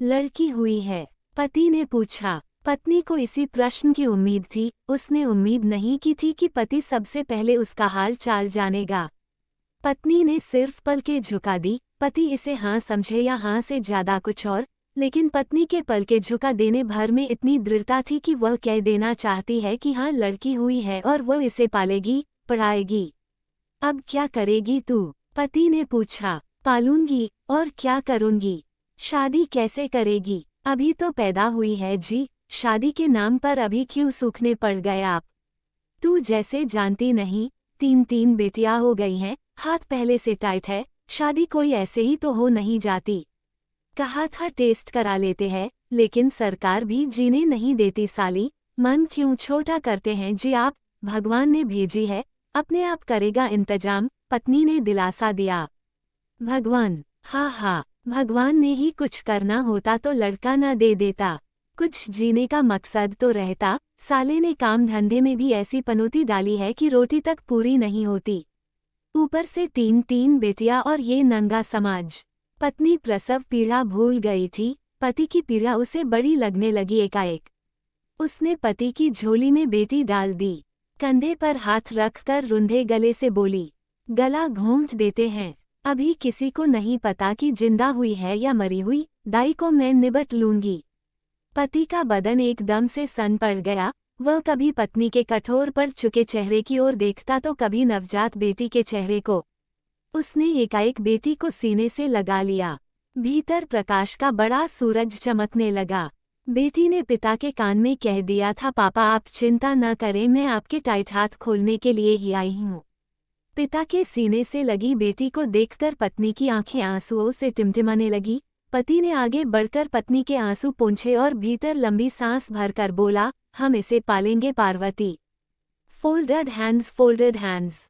लड़की हुई है? पति ने पूछा। पत्नी को इसी प्रश्न की उम्मीद थी। उसने उम्मीद नहीं की थी कि पति सबसे पहले उसका हाल चाल जानेगा। पत्नी ने सिर्फ पलकें झुका दी। पति इसे हाँ समझे या हाँ से ज्यादा कुछ और, लेकिन पत्नी के पलकें झुका देने भर में इतनी दृढ़ता थी कि वह कह देना चाहती है कि हाँ लड़की हुई है और वह इसे पालेगी, पढ़ाएगी। अब क्या करेगी तू? पति ने पूछा। पालूंगी, और क्या करूंगी? शादी कैसे करेगी? अभी तो पैदा हुई है जी, शादी के नाम पर अभी क्यों सूखने पड़ गए आप? तू जैसे जानती नहीं, 3 बेटियां हो गई हैं, हाथ पहले से टाइट है, शादी कोई ऐसे ही तो हो नहीं जाती। कहा था टेस्ट करा लेते हैं, लेकिन सरकार भी जीने नहीं देती साली। मन क्यों छोटा करते हैं जी आप? भगवान ने भेजी है, अपने आप करेगा इंतजाम, पत्नी ने दिलासा दिया। भगवान? हाँ हाँ, भगवान ने ही कुछ करना होता तो लड़का न दे देता। कुछ जीने का मकसद तो रहता। साले ने काम धंधे में भी ऐसी पनौती डाली है कि रोटी तक पूरी नहीं होती, ऊपर से 3 बेटियां और ये नंगा समाज। पत्नी प्रसव पीड़ा भूल गई थी। पति की पीड़ा उसे बड़ी लगने लगी एकाएक। उसने पति की झोली में बेटी डाल दी। कंधे पर हाथ रखकर रुंधे गले से बोली, गला घोंट देते हैं, अभी किसी को नहीं पता कि जिंदा हुई है या मरी हुई, दाई को मैं निबट लूंगी। पति का बदन एकदम से सन पड़ गया। वह कभी पत्नी के कठोर पड़ चुके चेहरे की ओर देखता तो कभी नवजात बेटी के चेहरे को। उसने एकाएक बेटी को सीने से लगा लिया। भीतर प्रकाश का बड़ा सूरज चमकने लगा। बेटी ने पिता के कान में कह दिया था, पापा आप चिंता न करें, मैं आपके टाइट हाथ खोलने के लिए ही आई हूँ। पिता के सीने से लगी बेटी को देखकर पत्नी की आंखें आंसुओं से टिमटिमाने लगी। पति ने आगे बढ़कर पत्नी के आंसू पोंछे और भीतर लंबी सांस भरकर बोला, हम इसे पालेंगे Parvati. Folded hands, folded hands.